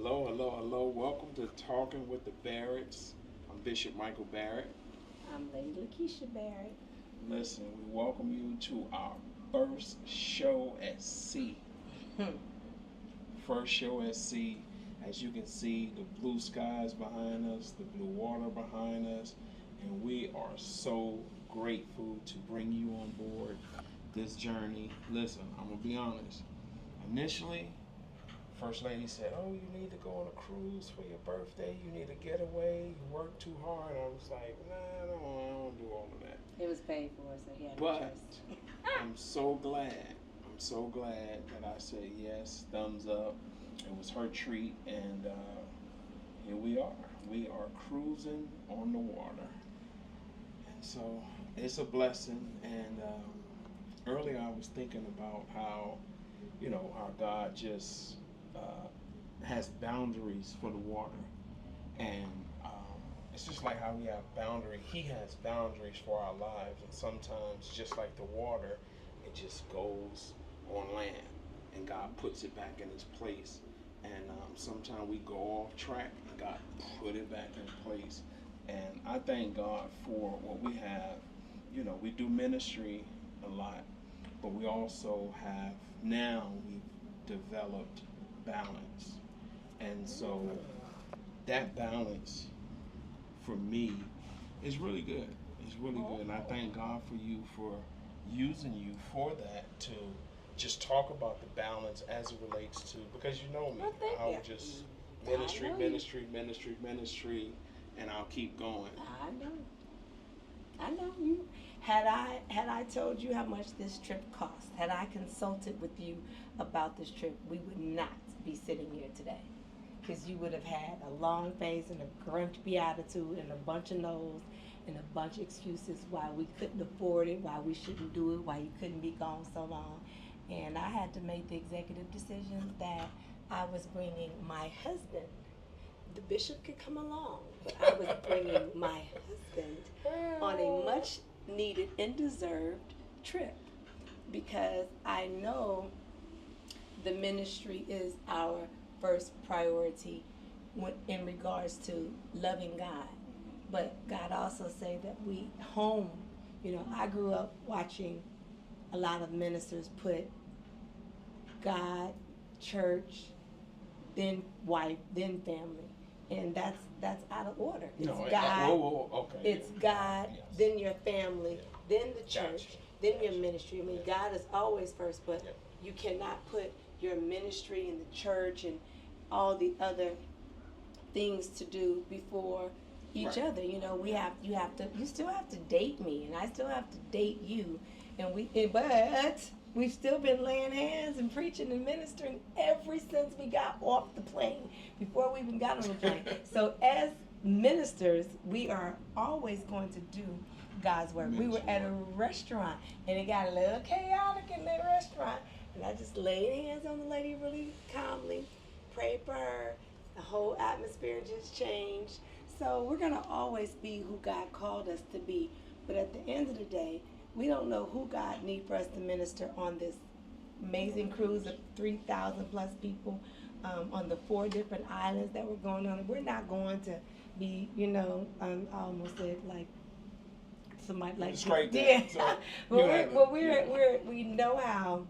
Hello, hello, hello. Welcome to Talking with the Barretts. I'm Bishop Michael Barrett. I'm Lady Lakeisha Barrett. Listen, we welcome you to our first show at sea. First show at sea. As you can see, the blue skies behind us, the blue water behind us, and we are so grateful to bring you on board this journey. Listen, I'm going to be honest. Initially, First Lady said, "Oh, you need to go on a cruise for your birthday. You need a getaway. You work too hard." I was like, "Nah, I don't do all of that." It was paid for, so he had no But choice. I'm so glad. I'm so glad that I said yes, thumbs up. It was her treat, and here we are. We are cruising on the water, and so it's a blessing. And earlier I was thinking about how, how God just uh, has boundaries for the water, and it's just like how we have boundary. He has boundaries for our lives, and sometimes, just like the water, it just goes on land, and God puts it back in its place. And sometimes we go off track, and God put it back in place. And I thank God for what we have. We do ministry a lot, but we also have now we've developed balance, and so that balance for me is really good. It's really good, and I thank God for you for using you for that to just talk about the balance as it relates to, because you know me, Well, thank I'll you. just I ministry, know you. ministry, ministry, ministry, and I'll keep going. I know. I know you. Had I told you how much this trip cost, had I consulted with you about this trip, we would not be sitting here today. Because you would have had a long face and a grumpy attitude and a bunch of no's and a bunch of excuses why we couldn't afford it, why we shouldn't do it, why you couldn't be gone so long. And I had to make the executive decision that I was bringing my husband. The bishop could come along, but I was bringing my husband on a much needed and deserved trip because I know the ministry is our first priority in regards to loving God. But God also say that we home, I grew up watching a lot of ministers put God, church, then wife, then family. And that's out of order. It's No, God. whoa, okay. It's God, Yes. then your family, then the church, Gotcha. then your Gotcha. ministry. I mean, Yeah. God is always first, but Yeah. you cannot put your ministry and the church and all the other things to do before each Right. other. You still have to date me, and I still have to date you, but we've still been laying hands and preaching and ministering ever since we got off the plane, before we even got on the plane. So as ministers, we are always going to do God's work. We were at a restaurant, and it got a little chaotic in the restaurant, and I just laid hands on the lady really calmly, prayed for her. The whole atmosphere just changed. So we're going to always be who God called us to be. But at the end of the day, we don't know who God needs for us to minister on this amazing cruise of 3,000 plus people on the 4 different islands that we're going on. We're not going to be, I almost said like somebody like Straight yeah. So, We know how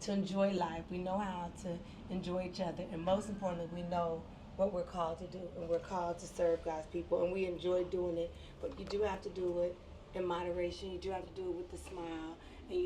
to enjoy life. We know how to enjoy each other, and most importantly, we know what we're called to do, and we're called to serve God's people, and we enjoy doing it. But you do have to do it in moderation. You do have to do it with a smile, and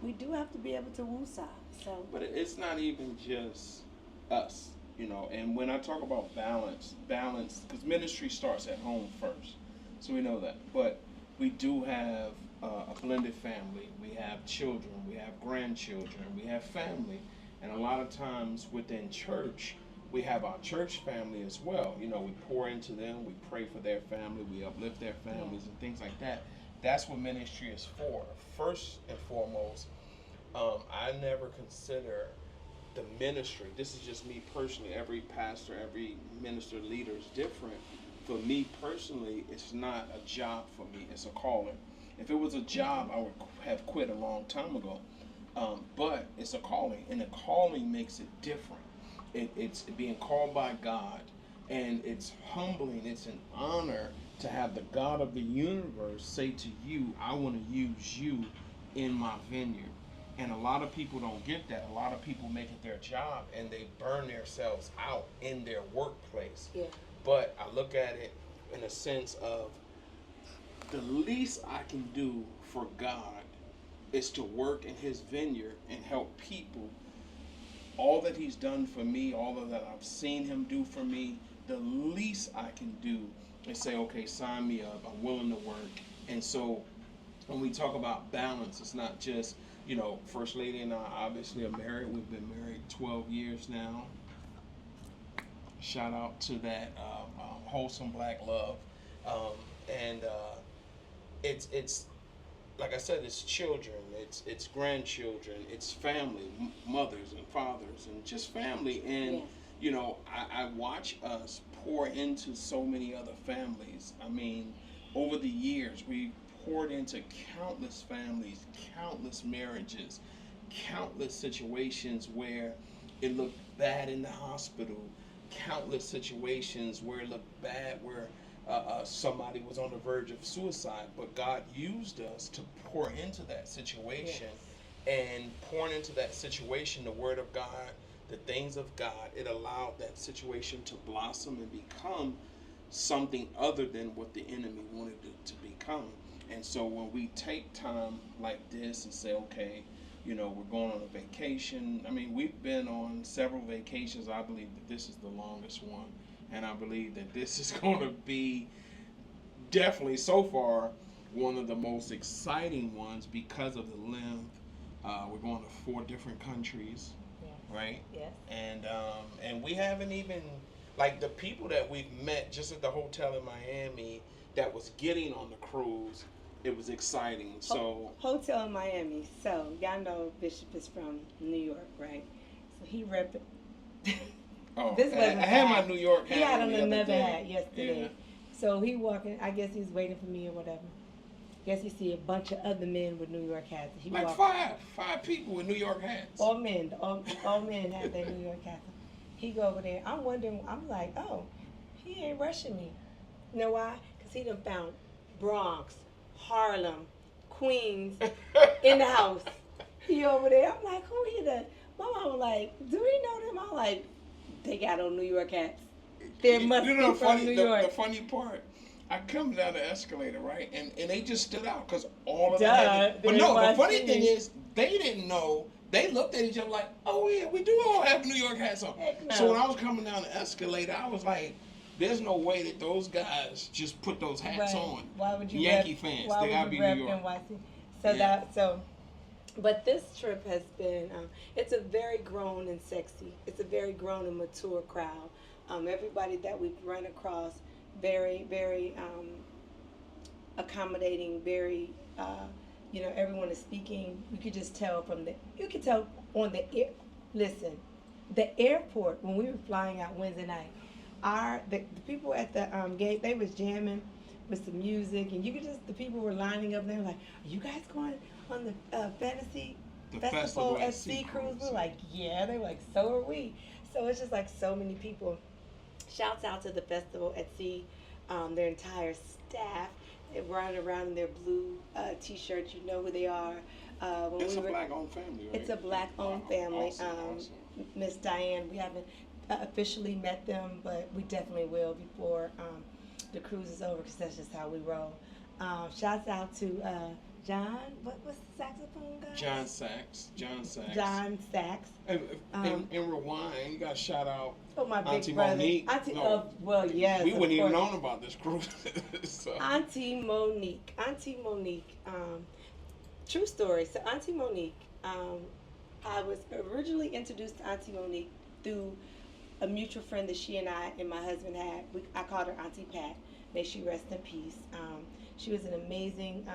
we do have to be able to woosah. So, but it's not even just us, And when I talk about balance, because ministry starts at home first, so we know that. But we do have a blended family. We have children. We have grandchildren. We have family, and a lot of times within church, we have our church family as well. We pour into them. We pray for their family. We uplift their families and things like that. That's what ministry is for. First and foremost, I never consider the ministry. This is just me personally. Every pastor, every minister, leader is different. For me personally, it's not a job for me. It's a calling. If it was a job, I would have quit a long time ago. But it's a calling, and the calling makes it different. It's being called by God, and it's humbling. It's an honor to have the God of the universe say to you, I want to use you in my vineyard. And a lot of people don't get that. A lot of people make it their job and they burn themselves out in their workplace. Yeah. But I look at it in a sense of the least I can do for God is to work in his vineyard and help people. All that he's done for me, all of that I've seen him do for me, the least I can do is say, okay, sign me up. I'm willing to work. And so when we talk about balance, it's not just, First Lady and I obviously are married. We've been married 12 years now. Shout out to that wholesome black love. And it's like I said, it's children, it's grandchildren, it's family, mothers and fathers, and just family. And I watch us pour into so many other families. I mean, over the years, we poured into countless families, countless marriages, countless situations where it looked bad in the hospital, countless situations where it looked bad, where somebody was on the verge of suicide, but God used us to pour into that situation. And pouring into that situation the Word of God, the things of God, it allowed that situation to blossom and become something other than what the enemy wanted it to become. And so when we take time like this and say, okay, we're going on a vacation. I mean, we've been on several vacations. I believe that this is the longest one. And I believe that this is going to be definitely so far one of the most exciting ones because of the length. We're going to 4 different countries, right? Yes. And we haven't even, like the people that we've met just at the hotel in Miami that was getting on the cruise, it was exciting. So hotel in Miami. So y'all know Bishop is from New York, right? So he repped. Oh, I had my New York hat. He had on the another day. hat yesterday. Yeah. So he walking. I guess he's waiting for me or whatever. Guess he see a bunch of other men with New York hats. He like five people with New York hats. All men have their New York hats. He go over there. I'm wondering. I'm like, oh, he ain't rushing me. You know why? Because he done found Bronx, Harlem, Queens in the house. He over there. I'm like, who he the? My mom was like, do we know them? I'm like, they got on New York hats. They must be from New York. The funny part, I come down the escalator, right, and they just stood out because all of them. But no, the funny thing is, they didn't know. They looked at each other like, oh yeah, we do all have New York hats on. No. So when I was coming down the escalator, I was like, there's no way that those guys just put those hats on. Why would you Yankee fans? They gotta be New York. NYC? But this trip has been, it's a very grown and sexy. It's a very grown and mature crowd. Everybody that we've run across, very, very accommodating, very, everyone is speaking. You could just tell you could tell on the airport, when we were flying out Wednesday night, the people at the gate, they was jamming with some music, and the people were lining up. They were like, "Are you guys going on the fantasy festival at Sea Cruise?" We're like, "Yeah." They were like, "So are we." So it's just like so many people. Shouts out to the festival at Sea, their entire staff. They're running around in their blue T-shirts. You know who they are. It's a black-owned family, right? It's a black-owned family. Awesome. Miss Diane, we haven't officially met them, but we definitely will before the cruise is over, because that's just how we roll. Shouts out to John. What's the saxophone guy? John Sachs. John Sachs. And Rewind, you got to shout out. Oh, my big Auntie brother. Monique. Yes. We wouldn't even known about this cruise. So. Auntie Monique. True story. So Auntie Monique, I was originally introduced to Auntie Monique through a mutual friend that she and I and my husband had. I called her Auntie Pat. May she rest in peace. She was an amazing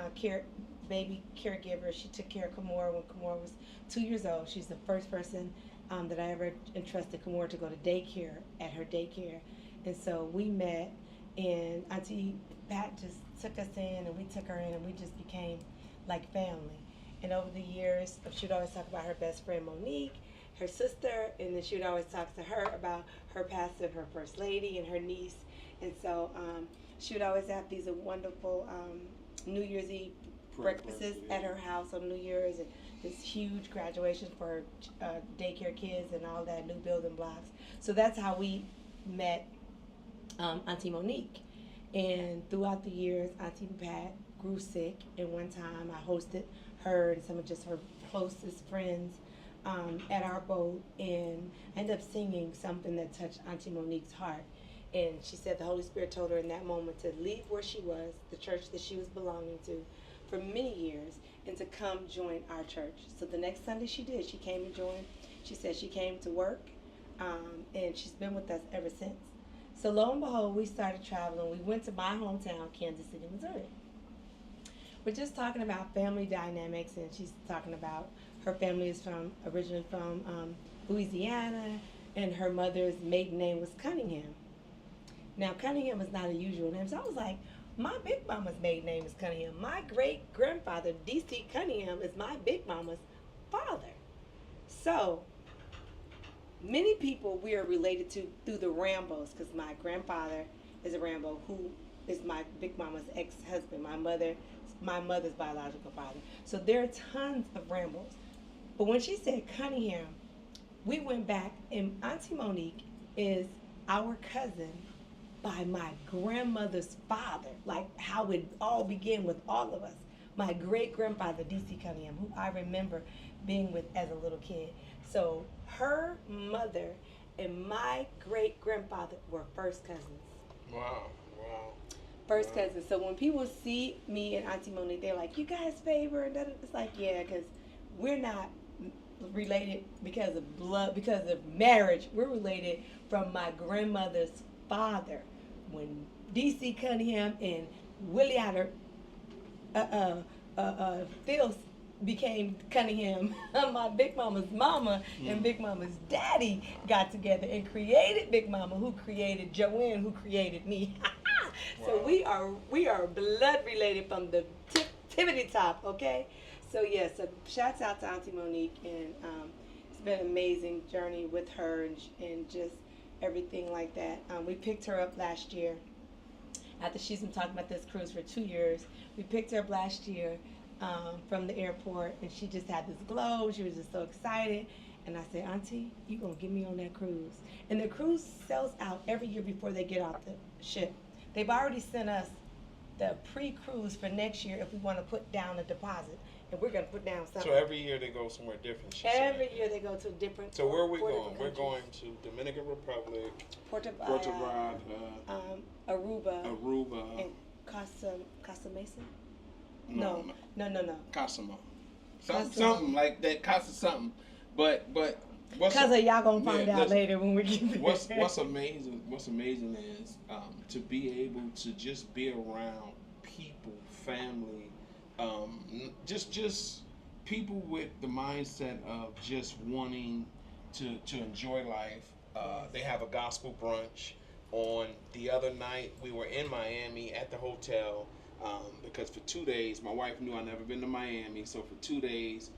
baby caregiver. She took care of Kamora when Kamora was 2 years old. She's the first person that I ever entrusted Kamora to go to daycare at her daycare. And so we met, and Auntie Pat just took us in, and we took her in, and we just became like family. And over the years, she'd always talk about her best friend Monique, her sister, and then she would always talk to her about her pastor, her first lady, and her niece. And so she would always have these wonderful New Year's Eve breakfasts at her house on New Year's, and this huge graduation for her daycare kids and all that, new building blocks. So that's how we met Auntie Monique. And throughout the years, Auntie Pat grew sick, and one time I hosted her and some of just her closest friends at our boat, and I ended up singing something that touched Auntie Monique's heart. And she said the Holy Spirit told her in that moment to leave where she was, the church that she was belonging to, for many years, and to come join our church. So the next Sunday she did. She came and joined. She said she came to work, and she's been with us ever since. So lo and behold, we started traveling. We went to my hometown, Kansas City, Missouri. We're just talking about family dynamics, and she's talking about her family is originally from Louisiana, and her mother's maiden name was Cunningham. Now, Cunningham is not a usual name, so I was like, my big mama's maiden name is Cunningham. My great-grandfather, D.C. Cunningham, is my big mama's father. So, many people we are related to through the Rambos, because my grandfather is a Rambo, who is my big mama's ex-husband, my mother's biological father. So there are tons of Rambos. But when she said Cunningham, we went back, and Auntie Monique is our cousin by my grandmother's father, like how it all began with all of us. My great-grandfather, D.C. Cunningham, who I remember being with as a little kid. So her mother and my great-grandfather were first cousins. Wow. First cousins. So when people see me and Auntie Monique, they're like, you guys favor? And it's like, yeah, because we're not related because of blood, because of marriage. We're related from my grandmother's father. When D.C. Cunningham and Willie Otter Phil became Cunningham, my Big Mama's mama and Big Mama's daddy got together and created Big Mama, who created Joanne, who created me. So we are blood related from the tippity top, okay? So yes, so shouts out to Auntie Monique, and it's been an amazing journey with her and just everything like that. We picked her up last year. After she's been talking about this cruise for 2 years, we picked her up last year from the airport, and she just had this glow. She was just so excited. And I said, Auntie, you gonna get me on that cruise? And the cruise sells out every year before they get off the ship. They've already sent us the pre-cruise for next year if we want to put down a deposit. And we're going to put down something. So every year they go somewhere different. Every year they go to a different. So where are we going? We're going to Dominican Republic, Puerto Vallarta, Aruba, and Casa Mesa. No. Cosimo. Something like that. Casa something. But because y'all gonna find out later when we get there. What's amazing is to be able to just be around people, family, just people with the mindset of just wanting to enjoy life. They have a gospel brunch. On the other night, we were in Miami at the hotel because for 2 days, my wife knew I'd never been to Miami, so for 2 days,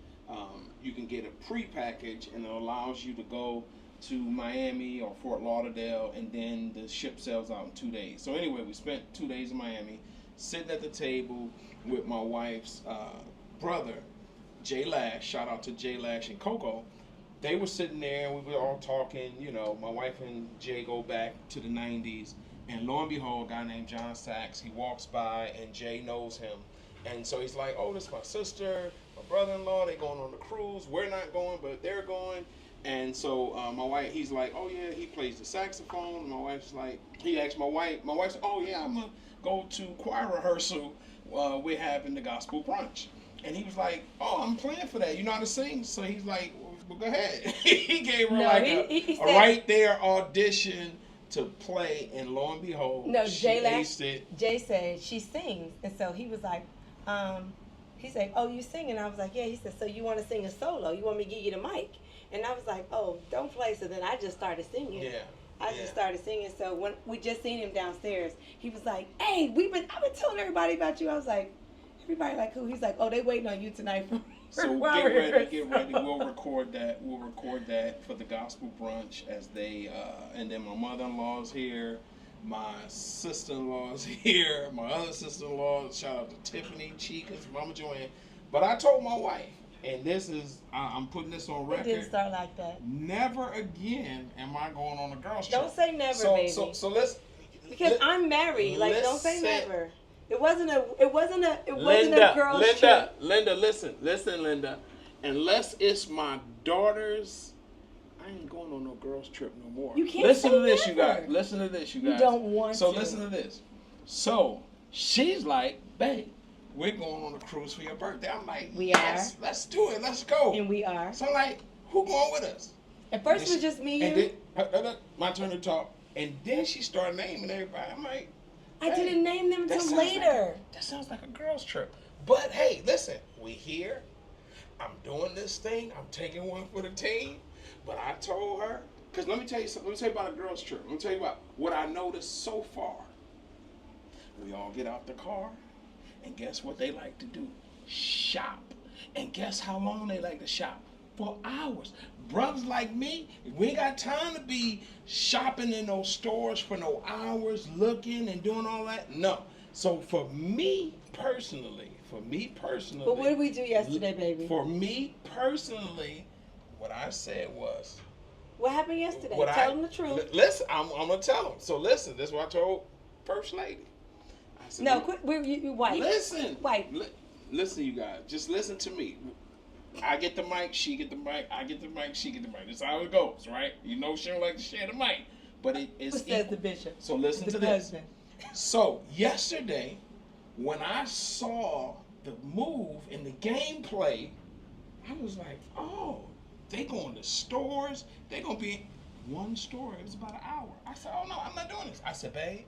you can get a pre-package, and it allows you to go to Miami or Fort Lauderdale, and then the ship sails out in 2 days. So anyway, we spent 2 days in Miami, sitting at the table with my wife's brother, Jay Lash. Shout out to Jay Lash and Coco. They were sitting there, and we were all talking. You know, my wife and Jay go back to the 90s, and lo and behold, a guy named John Sachs, he walks by, and Jay knows him. And so he's like, oh, this is my sister, my brother-in-law, they going on the cruise. We're not going, but they're going. And so my wife, he's like, oh, yeah, he plays the saxophone. And my wife's like, he asked my wife said, oh, yeah, I'm going to go to choir rehearsal. We're having the gospel brunch. And he was like, oh, I'm playing for that. You know how to sing? So he's like, well, go ahead. He gave her a right there audition to play, and lo and behold, she aced it. Jay said she sings, and so he was like, he said, oh, you sing? And I was like, yeah. He said, so you want to sing a solo? You want me to give you the mic? And I was like, oh, don't play. So then I just started singing. Yeah. I just started singing. So when we just seen him downstairs, he was like, hey, I've been telling everybody about you. I was like, everybody like who? He's like, oh, they waiting on you tonight for me. So While get we're ready, in get ready. We'll record that. We'll record that for the gospel brunch as they, and then my mother-in-law's here, my sister-in-law's here, my other sister-in-law. Shout out to Tiffany, Chica's, Mama Joanne. But I told my wife, and this is, I'm putting this on It record. didn't start like that. Never again am I going on a girls trip. Don't say never, so, baby. So let's. Because I'm married. Like, don't say listen. never. It wasn't a girl's trip. Linda, listen, Linda. Unless it's my daughter's, I ain't going on no girls trip no more. You can't listen say to this, never. you guys. Listen to this, you guys. You don't want so to. listen to this. So she's like, babe, we're going on a cruise for your birthday. I'm like, We yes, let's do it. Let's go. And we are. So I'm like, who going with us? At first it was just me and you. Then, my turn to talk. And then she started naming everybody. I'm like, I didn't name them that until sounds later. that sounds like a girls trip. But hey, listen, we here. I'm doing this thing. I'm taking one for the team. But I told her, because let me tell you something. Let me tell you about a girls trip. Let me tell you about what I noticed so far. We all get out the car, and guess what they like to do? Shop. And guess how long they like to shop? For hours. Brothers like me, we ain't got time to be shopping in those stores for no hours, looking and doing all that. No. So for me personally. But what did we do yesterday, baby? For me personally, what I said was. What happened yesterday? Tell them the truth. Listen, I'm going to tell them. So listen, this is what I told First Lady. I said, no, quit. You white. Listen. White. Listen, you guys. Just listen to me. I get the mic, she get the mic, I get the mic, she get the mic. That's how it goes, right? You know she don't like to share the mic. But it's What says the bishop? So listen The to president. this. So yesterday, when I saw the move and the gameplay, I was like, oh, they going to stores. They going to be in one store. It was about an hour. I said, oh, no, I'm not doing this. I said, babe,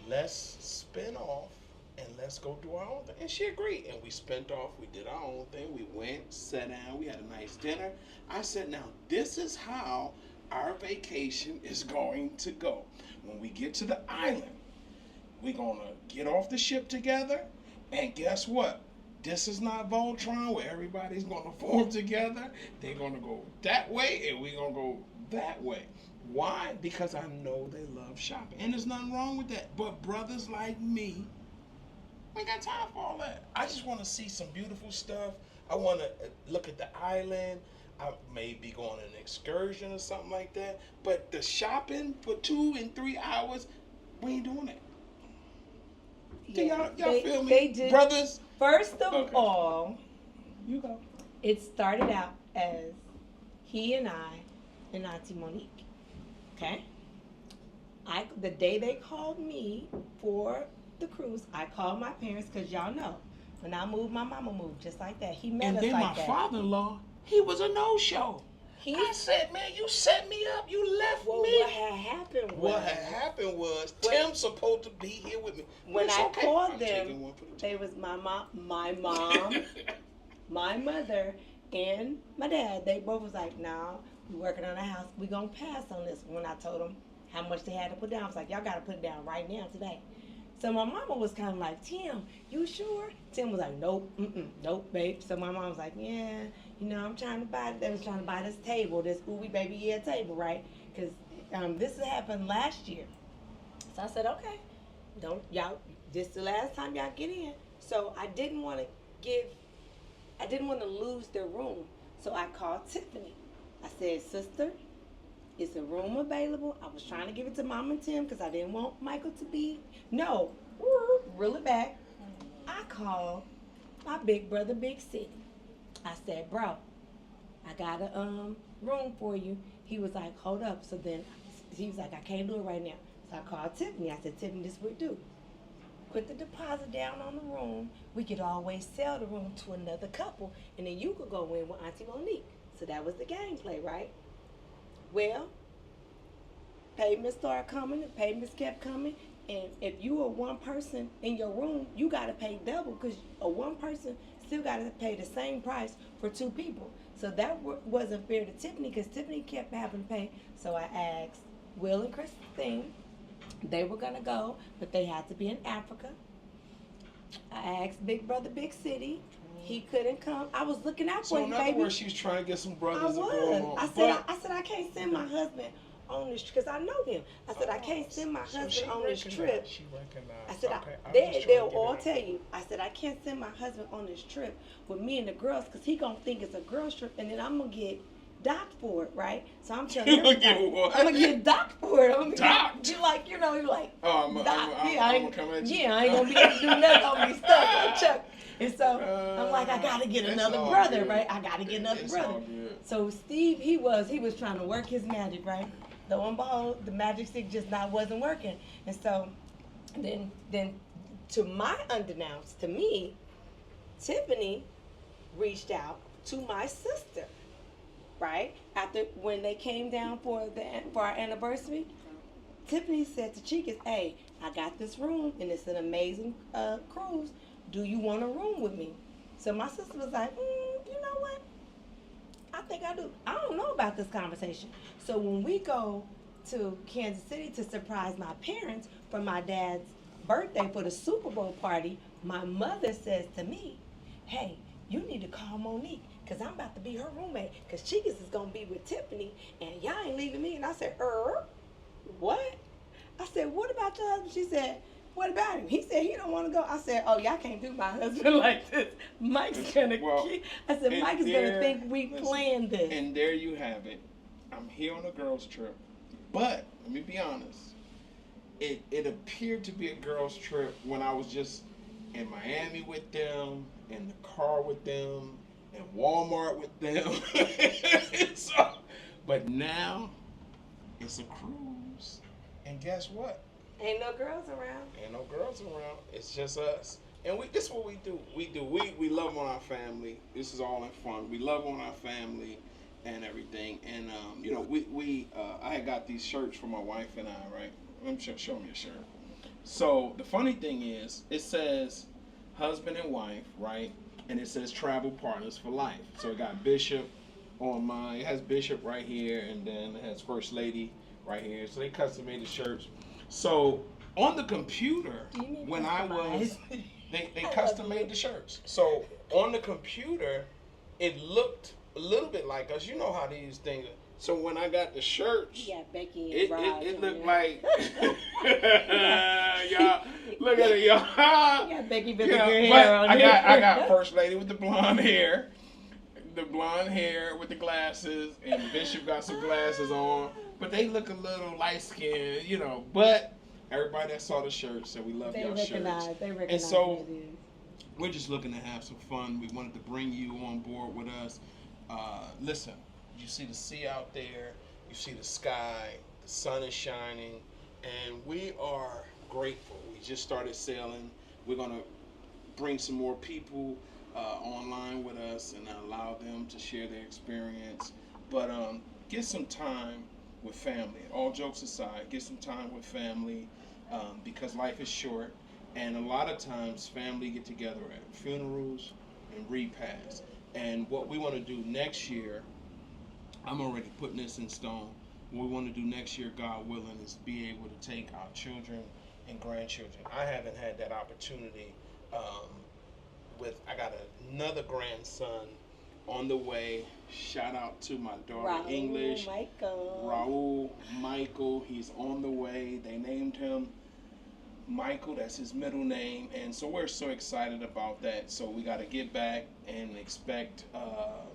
let's spin off and let's go do our own thing. And she agreed. And we spent off. We did our own thing. We went, sat down. We had a nice dinner. I said, now, this is how our vacation is going to go. When we get to the island, we're going to get off the ship together. And guess what? This is not Voltron where everybody's going to form together. They're going to go that way and we're going to go that way. Why? Because I know they love shopping. And there's nothing wrong with that. But brothers like me, we ain't got time for all that. I just want to see some beautiful stuff. I want to look at the island. I may be going on an excursion or something like that. But the shopping for 2 and 3 hours, we ain't doing that. Yeah, Y'all feel me? They did. Brothers? First of Okay. all, You go. it started out as he and I and Auntie Monique. Okay? The day they called me for the cruise, I called my parents because y'all know when I moved, my mama moved just like that. He met And us then like my that. father-in-law, he was a no-show. He, I said, man, you set me up. You left well, me. what had happened was, What had happened was What- Tim's supposed to be here with me. when It's I okay. called I'm them, taking one for the they was my mom, my mother, and my dad. They both was like, "No, we working on a house. We gonna pass on this." When I told them how much they had to put down, I was like, "Y'all gotta put it down right now today." So my mama was kind of like, "Tim, you sure?" Tim was like, "Nope, nope, babe." So my mom was like, "Yeah, you know, I'm trying to buy." They was trying to buy this table, this ooey baby yeah table, right? Because this happened last year. So I said, "Okay, don't y'all. This the last time y'all get in." So I didn't want to lose their room. So I called Tiffany. I said, "Sister, is a room available?" I was trying to give it to Mom and Tim because I didn't want Michael to be. No, reel it back. I called my big brother, Big City. I said, "Bro, I got a room for you." He was like, "Hold up." So then he was like, "I can't do it right now." So I called Tiffany. I said, "Tiffany, this is what we do. Put the deposit down on the room. We could always sell the room to another couple, and then you could go in with Auntie Monique." So that was the gameplay, right? Well, payments started coming, and payments kept coming, and if you are one person in your room, you got to pay double because a one person still got to pay the same price for 2 people. So that wasn't fair to Tiffany because Tiffany kept having to pay. So I asked Will and Christine. They were going to go, but they had to be in Africa. I asked Big Brother Big City. He couldn't come. I was looking out So for in you, other baby. words, she's trying to get some I brothers to go was. along. I said I can't send my husband on this because I know him. I said I can't send my husband on this trip. She recognized. I said Okay, they'll all tell you. I said I can't send my husband on this trip with me and the girls because he gonna think it's a girls trip and then I'm gonna get docked for it, right? So I'm telling You gonna everybody, get what? I'm gonna get docked for it. I'm gonna Docked? Get, like you're like Oh, I'm docked. gonna come at you. Yeah, I ain't gonna be able to do nothing. I'm gonna be stuck like Chuck. And so I'm like, I gotta get another brother, good. right? I gotta get another It's brother. all good. So Steve, he was trying to work his magic, right? Lo and behold, the magic stick just wasn't working. And so then to my unbeknownst to me, Tiffany reached out to my sister, right? After when they came down for our anniversary, Tiffany said to Chicas, "Hey, I got this room and it's an amazing cruise. Do you want a room with me?" So my sister was like, "You know what? I think I do. I don't know about this conversation." So when we go to Kansas City to surprise my parents for my dad's birthday for the Super Bowl party, my mother says to me, "Hey, you need to call Monique because I'm about to be her roommate because Chicas is going to be with Tiffany and y'all ain't leaving me." And I said, what? I said, "What about your husband?" She said, "What about him?" He said he don't want to go. I said, "Oh, y'all can't do my husband like this. Mike's gonna I said, Mike is gonna think we planned this." And there you have it. I'm here on a girls' trip. But let me be honest. It appeared to be a girls' trip when I was just in Miami with them, in the car with them, in Walmart with them. So, but now it's a cruise. And guess what? Ain't no girls around. Ain't no girls around. It's just us. And this is what we do. We love on our family. This is all in fun. We love on our family and everything. And you know, I had got these shirts for my wife and I, right? Let me show me a shirt. So the funny thing is, it says husband and wife, right? And it says travel partners for life. So it got Bishop on mine. It has Bishop right here, and then it has First Lady right here. So they custom made the shirts. So on the computer, when I was, they custom made the shirts. So on the computer, it looked a little bit like us. You know how these things. So when I got the shirts, yeah, Becky and Rod, it looked like y'all look at it, y'all. Yeah, Becky with the green hair on I got First Lady with the blonde hair with the glasses, and Bishop got some glasses on. But they look a little light skinned, you know. But everybody that saw the shirts said we love y'all shirts. They recognize. And so we're just looking to have some fun. We wanted to bring you on board with us. Listen, you see the sea out there, you see the sky, the sun is shining, and we are grateful. We just started sailing. We're going to bring some more people online with us and allow them to share their experience. But get some time with family. All jokes aside, get some time with family because life is short. And a lot of times family get together at funerals and repasts. And what we want to do next year, I'm already putting this in stone. What we want to do next year, God willing, is be able to take our children and grandchildren. I haven't had that opportunity. I got another grandson on the way. Shout out to my daughter English. Raul Michael. He's on the way. They named him Michael, that's his middle name, and so we're so excited about that. So we got to get back and expect a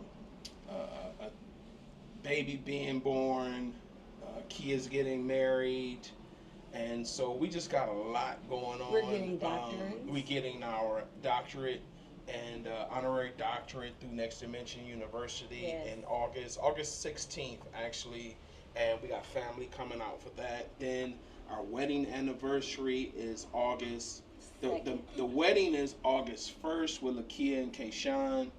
baby being born, kids getting married, and so we just got a lot going on. We're getting doctorates. We're getting our doctorate and honorary doctorate through Next Dimension University in August 16th actually, and we got family coming out for that. Then our wedding anniversary is August. The wedding is August 1st with Lakia and Kayshawn.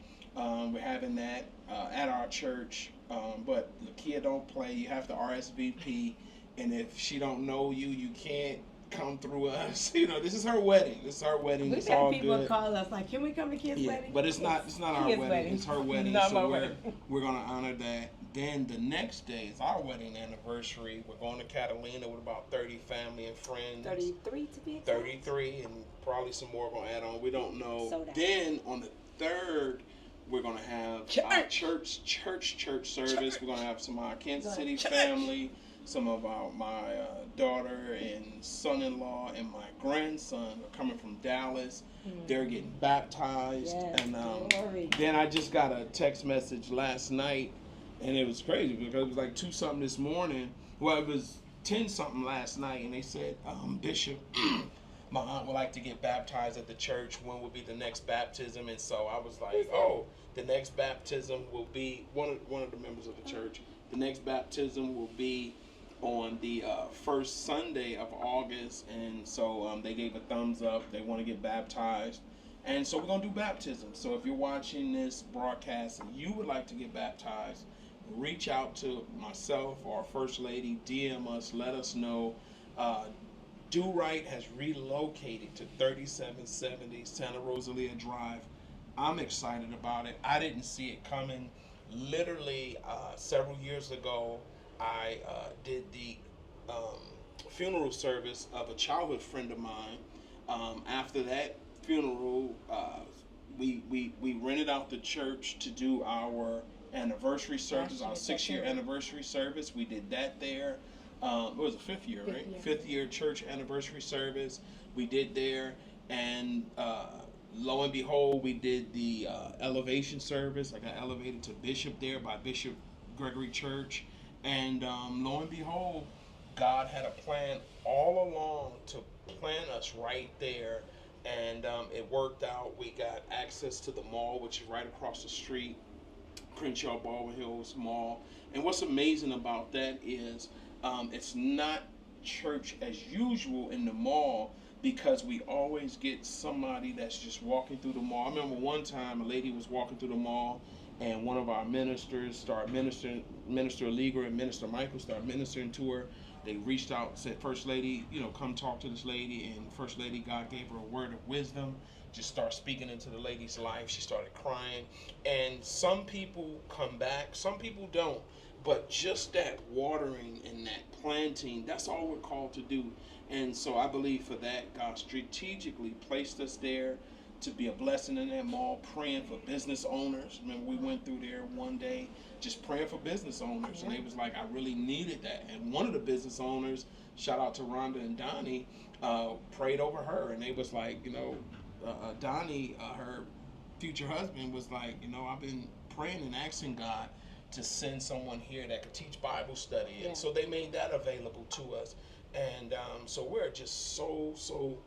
We're having that at our church. But Lakia don't play. You have to RSVP. And if she don't know you, you can't come through us. You know, this is her wedding. It's our wedding. We've it's all had people good. call us like, "Can we come to Kids' wedding?" But it's not our wedding. It's her wedding. Not my So wedding. we're gonna honor that. Then the next day is our wedding anniversary. We're going to Catalina with about 30 family and friends. 33 to be exact. 33, and probably some more gonna add on. We don't know. Sold out. Then on the 3rd, we're going to have our church service. We're going to have some of our Kansas City family, some of my daughter and son-in-law and my grandson are coming from Dallas. They're getting baptized. Yes, and glory. then I just got a text message last night, and it was crazy because it was like 2 something this morning. Well, it was 10 something last night, and they said, Bishop, my aunt would like to get baptized at the church. When will be the next baptism? And so I was like, oh, the next baptism will be one of the members of the church. The next baptism will be on the first Sunday of August, and so they gave a thumbs up. They want to get baptized, and so we're gonna do baptism. So if you're watching this broadcast and you would like to get baptized, reach out to myself or First Lady. DM us. Let us know. Do Right has relocated to 3770 Santa Rosalia Drive. I'm excited about it. I didn't see it coming. Literally, several years ago, I did the funeral service of a childhood friend of mine. After that funeral, we rented out the church to do our anniversary service, our 6-year anniversary service. We did that there. It was a 5th year, right? 5th year church anniversary service. We did there, and lo and behold, we did the elevation service. I got elevated to bishop there by Bishop Gregory Church, and lo and behold, God had a plan all along to plant us right there, and it worked out. We got access to the mall, which is right across the street, Crenshaw Baldwin Hills Mall. And what's amazing about that is it's not church as usual in the mall, because we always get somebody that's just walking through the mall. I remember one time a lady was walking through the mall, and one of our ministers started ministering. Minister Allegra and Minister Michael started ministering to her. They reached out, said, First Lady, come talk to this lady. And First Lady, God gave her a word of wisdom. Just start speaking into the lady's life. She started crying. And some people come back, some people don't. But just that watering and that planting, that's all we're called to do. And so I believe for that, God strategically placed us there to be a blessing in that mall, praying for business owners. Remember, we went through there one day just praying for business owners, and they was like, I really needed that. And one of the business owners, shout out to Rhonda and Donnie, prayed over her, and they was like, Donnie, her future husband, was like, I've been praying and asking God to send someone here that could teach Bible study. And so they made that available to us. And so we're just so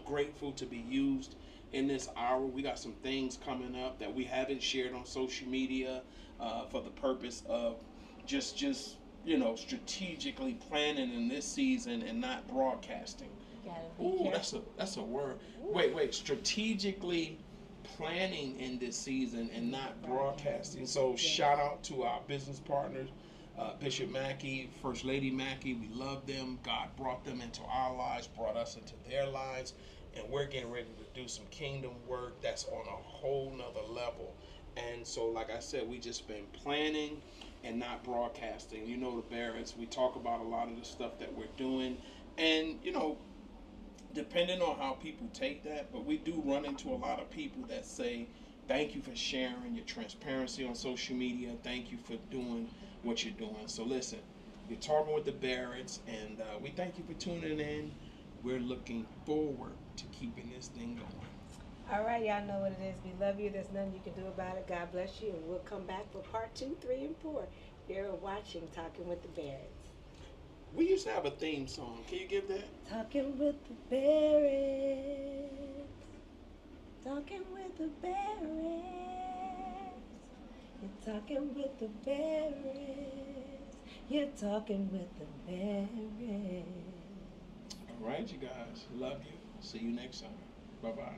grateful to be used in this hour. We got some things coming up that we haven't shared on social media for the purpose of just strategically planning in this season and not broadcasting. Ooh, that's a word. Wait, strategically planning in this season and not broadcasting. So shout out to our business partners, Bishop Mackey, First Lady Mackey. We love them. God brought them into our lives, brought us into their lives, and we're getting ready to do some kingdom work that's on a whole nother level. And so, like I said, we just been planning and not broadcasting. The Barretts, we talk about a lot of the stuff that we're doing, and depending on how people take that, but we do run into a lot of people that say, thank you for sharing your transparency on social media. Thank you for doing what you're doing. So listen, you're talking with the Barretts, and we thank you for tuning in. We're looking forward to keeping this thing going. All right, y'all know what it is. We love you. There's nothing you can do about it. God bless you. And we'll come back for part 2, 3, and 4. You're watching Talking with the Barretts. We used to have a theme song. Can you give that? Talking with the Barretts. Talking with the Barretts. You're talking with the Barretts. You're talking with the Barretts. All right, you guys. Love you. See you next time. Bye-bye.